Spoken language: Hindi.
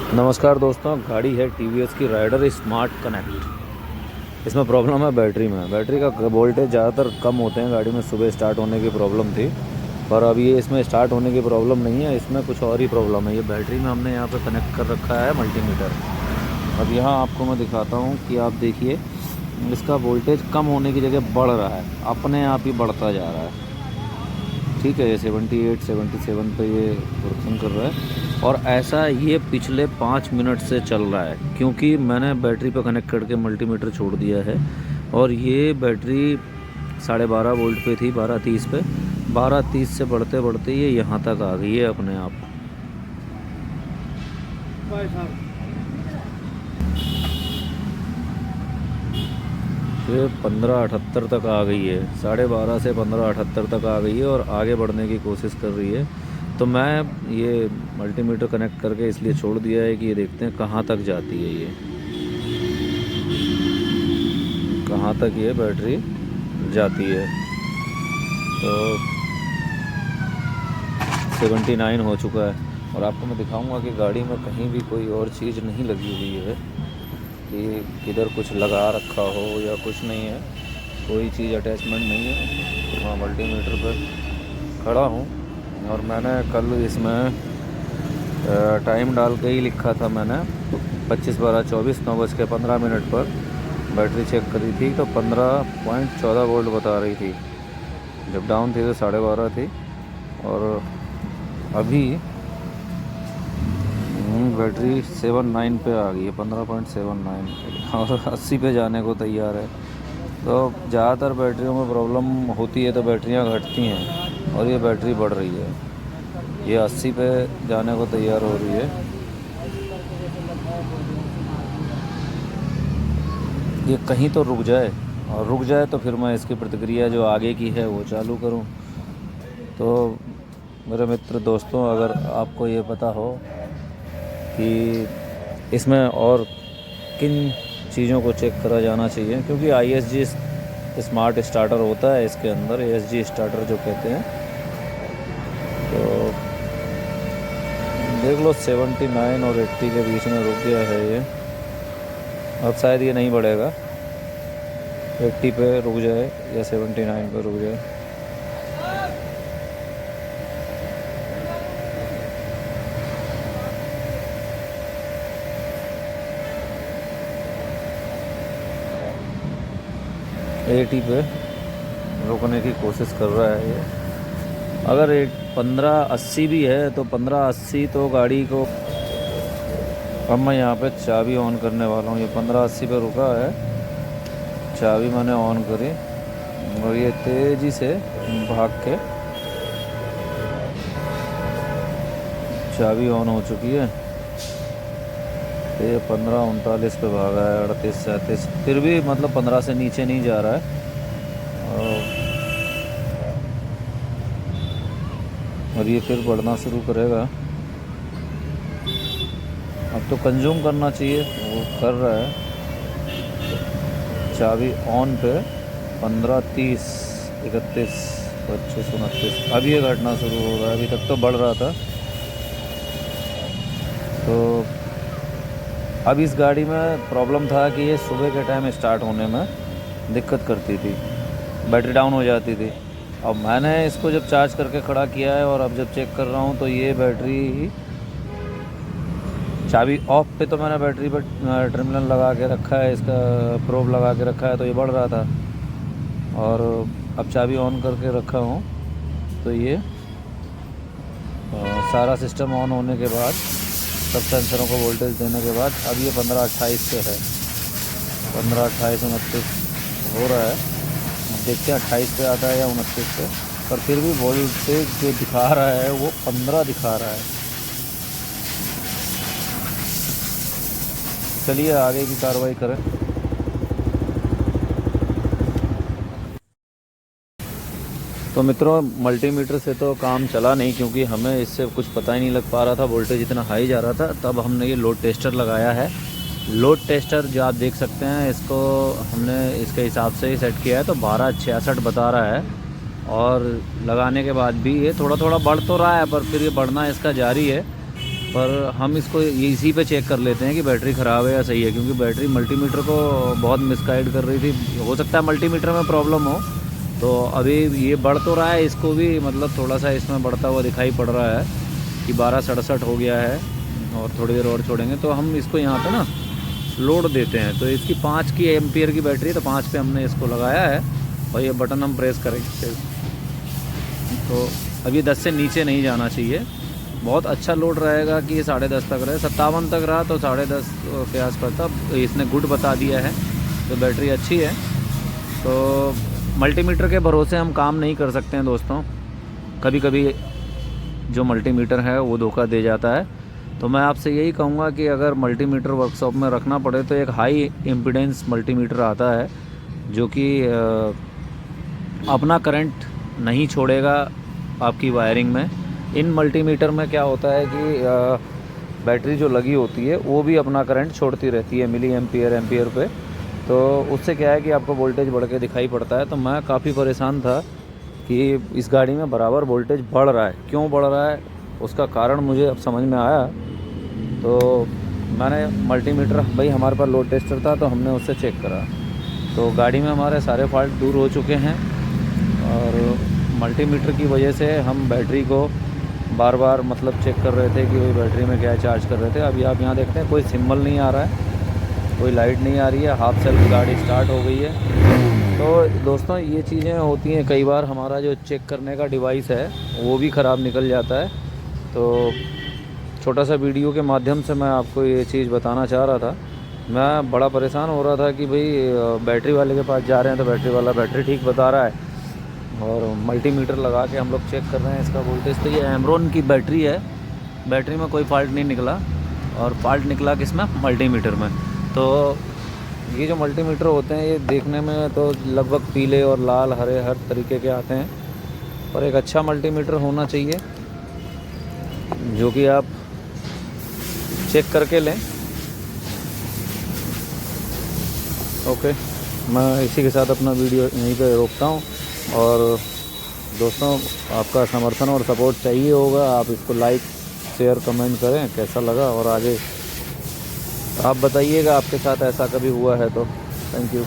नमस्कार दोस्तों, गाड़ी है टीवीएस की राइडर स्मार्ट कनेक्ट। इसमें प्रॉब्लम है बैटरी में। बैटरी का वोल्टेज ज़्यादातर कम होते हैं गाड़ी में। सुबह स्टार्ट होने की प्रॉब्लम थी, पर अब ये इसमें स्टार्ट होने की प्रॉब्लम नहीं है, इसमें कुछ और ही प्रॉब्लम है। ये बैटरी में हमने यहाँ पे कनेक्ट कर रखा है मल्टीमीटर। अब यहाँ आपको मैं दिखाता हूँ कि आप देखिए, इसका वोल्टेज कम होने की जगह बढ़ रहा है, अपने आप ही बढ़ता जा रहा है। ठीक है, ये 78 77 पे ये वर्किंग कर रहा है। और ऐसा ये पिछले 5 मिनट से चल रहा है, क्योंकि मैंने बैटरी पे कनेक्ट करके मल्टीमीटर छोड़ दिया है। और ये बैटरी 12.5 वोल्ट पे थी, 12:30 पे। 12:30 से बढ़ते बढ़ते ये यहाँ तक आ गई है अपने आप। ये 15:78 तक आ गई है। 12:30 से 15:78 तक आ गई है और आगे बढ़ने की कोशिश कर रही है। तो मैं ये मल्टीमीटर कनेक्ट करके इसलिए छोड़ दिया है कि ये देखते हैं कहाँ तक जाती है, ये कहाँ तक ये बैटरी जाती है। तो 79 हो चुका है। और आपको मैं दिखाऊंगा कि गाड़ी में कहीं भी कोई और चीज़ नहीं लगी हुई है, कि किधर कुछ लगा रखा हो या कुछ नहीं है, कोई चीज़ अटैचमेंट नहीं है। हाँ, मल्टीमीटर पर खड़ा हूँ और मैंने कल इसमें टाइम डाल के ही लिखा था मैंने, 25/12/24 9:15 पर बैटरी चेक करी थी तो 15.14 वोल्ट बता रही थी। जब डाउन थी तो 12:30 थी। और अभी बैटरी 79 पे आ गई है, 15.79 और 80 पे जाने को तैयार है। तो ज़्यादातर बैटरियों में प्रॉब्लम होती है तो बैटरियां घटती हैं, और ये बैटरी बढ़ रही है। ये 80 पे जाने को तैयार हो रही है। ये कहीं तो रुक जाए, और रुक जाए तो फिर मैं इसकी प्रतिक्रिया जो आगे की है वो चालू करूं। तो मेरे मित्र दोस्तों, अगर आपको ये पता हो कि इसमें और किन चीज़ों को चेक करा जाना चाहिए, क्योंकि ISG स्मार्ट स्टार्टर होता है इसके अंदर, ASG स्टार्टर जो कहते हैं। तो देख लो, 79 और 80 के बीच में रुक गया है ये। अब शायद ये नहीं बढ़ेगा, 80 पे रुक जाए या 79 पे रुक जाए। एटी पे रोकने की कोशिश कर रहा है ये। अगर 1580 भी है तो 1580 तो गाड़ी को, अब मैं यहाँ पे चाबी ऑन करने वाला हूँ। ये 1580 पे रुका है, चाबी मैंने ऑन करी और ये तेज़ी से भाग के चाबी ऑन हो चुकी है। ये 15:39 पे भागा है, 38 37, फिर भी मतलब 15 से नीचे नहीं जा रहा है। और ये फिर बढ़ना शुरू करेगा। अब तो कंज्यूम करना चाहिए, वो कर रहा है। चाबी ऑन पे 15 30 31 25 29, अब ये घटना शुरू हो रहा है। अभी तक तो बढ़ रहा था। तो अब इस गाड़ी में प्रॉब्लम था कि ये सुबह के टाइम स्टार्ट होने में दिक्कत करती थी, बैटरी डाउन हो जाती थी। अब मैंने इसको जब चार्ज करके खड़ा किया है और अब जब चेक कर रहा हूँ तो ये बैटरी, चाबी ऑफ पे तो मैंने बैटरी पर टर्मिनल लगा के रखा है, इसका प्रोब लगा के रखा है, तो ये बढ़ रहा था। और अब चाबी ऑन करके रखा हूँ तो ये सारा सिस्टम ऑन होने के बाद, सब सेंसरों को वोल्टेज देने के बाद, अब ये 15:28 पे है। 15:28 29 हो रहा है। अब देखते हैं 28 पे आता है या 29 पे, पर फिर भी वोल्टेज जो दिखा रहा है वो 15 दिखा रहा है। चलिए आगे की कार्रवाई करें। तो मित्रों, मल्टीमीटर से तो काम चला नहीं, क्योंकि हमें इससे कुछ पता ही नहीं लग पा रहा था, वोल्टेज इतना हाई जा रहा था। तब हमने ये लोड टेस्टर लगाया है। लोड टेस्टर जो आप देख सकते हैं, इसको हमने इसके हिसाब से ही सेट किया है, तो 1266 बता रहा है। और लगाने के बाद भी ये थोड़ा थोड़ा बढ़ तो रहा है, पर फिर ये बढ़ना इसका जारी है। पर हम इसको इसी पे चेक कर लेते हैं कि बैटरी ख़राब है या सही है, क्योंकि बैटरी मल्टीमीटर को बहुत मिसगाइड कर रही थी। हो सकता है मल्टीमीटर में प्रॉब्लम हो। तो अभी ये बढ़ तो रहा है, इसको भी मतलब थोड़ा सा इसमें बढ़ता हुआ दिखाई पड़ रहा है कि 1267 हो गया है, और थोड़ी देर और छोड़ेंगे तो हम इसको यहाँ पे ना लोड देते हैं। तो इसकी 5 की एम्पियर की बैटरी है, तो 5 पे हमने इसको लगाया है और ये बटन हम प्रेस करेंगे तो अभी 10 से नीचे नहीं जाना चाहिए। बहुत अच्छा लोड रहेगा कि ये 10.5 तक रहे। 57 तक रहा तो 10.5 के आसपास था, इसने गुड बता दिया है, तो बैटरी अच्छी है। तो मल्टीमीटर के भरोसे हम काम नहीं कर सकते हैं दोस्तों, कभी कभी जो मल्टीमीटर है वो धोखा दे जाता है। तो मैं आपसे यही कहूँगा कि अगर मल्टीमीटर वर्कशॉप में रखना पड़े तो एक हाई इम्पीडेंस मल्टीमीटर आता है जो कि अपना करंट नहीं छोड़ेगा आपकी वायरिंग में। इन मल्टीमीटर में क्या होता है कि बैटरी जो लगी होती है वो भी अपना करंट छोड़ती रहती है मिली एम्पियर पे। तो उससे क्या है कि आपको वोल्टेज बढ़ के दिखाई पड़ता है। तो मैं काफ़ी परेशान था कि इस गाड़ी में बराबर वोल्टेज बढ़ रहा है, क्यों बढ़ रहा है उसका कारण मुझे अब समझ में आया। तो मैंने मल्टीमीटर, भाई हमारे पास लोड टेस्टर था तो हमने उससे चेक करा, तो गाड़ी में हमारे सारे फॉल्ट दूर हो चुके हैं। और मल्टीमीटर की वजह से हम बैटरी को बार बार मतलब चेक कर रहे थे कि भाई बैटरी में क्या चार्ज कर रहे थे। अभी आप यहाँ देखते हैं कोई सिंबल नहीं आ रहा है, कोई लाइट नहीं आ रही है, हाफ सेल्फ गाड़ी स्टार्ट हो गई है। तो दोस्तों ये चीज़ें होती हैं, कई बार हमारा जो चेक करने का डिवाइस है वो भी ख़राब निकल जाता है। तो छोटा सा वीडियो के माध्यम से मैं आपको ये चीज़ बताना चाह रहा था। मैं बड़ा परेशान हो रहा था कि भाई बैटरी वाले के पास जा रहे हैं तो बैटरी वाला बैटरी ठीक बता रहा है और मल्टीमीटर लगा के हम लोग चेक कर रहे हैं इसका वोल्टेज। तो ये एमरॉन की बैटरी है, बैटरी में कोई फॉल्ट नहीं निकला, और फॉल्ट निकला किसमें, मल्टीमीटर में। तो ये जो मल्टीमीटर होते हैं ये देखने में तो लगभग पीले और लाल हरे हर तरीके के आते हैं, पर एक अच्छा मल्टीमीटर होना चाहिए जो कि आप चेक करके लें। ओके, मैं इसी के साथ अपना वीडियो यहीं पे रोकता हूँ। और दोस्तों आपका समर्थन और सपोर्ट चाहिए होगा, आप इसको लाइक शेयर कमेंट करें कैसा लगा, और आगे आप बताइएगा आपके साथ ऐसा कभी हुआ है तो। Thank you.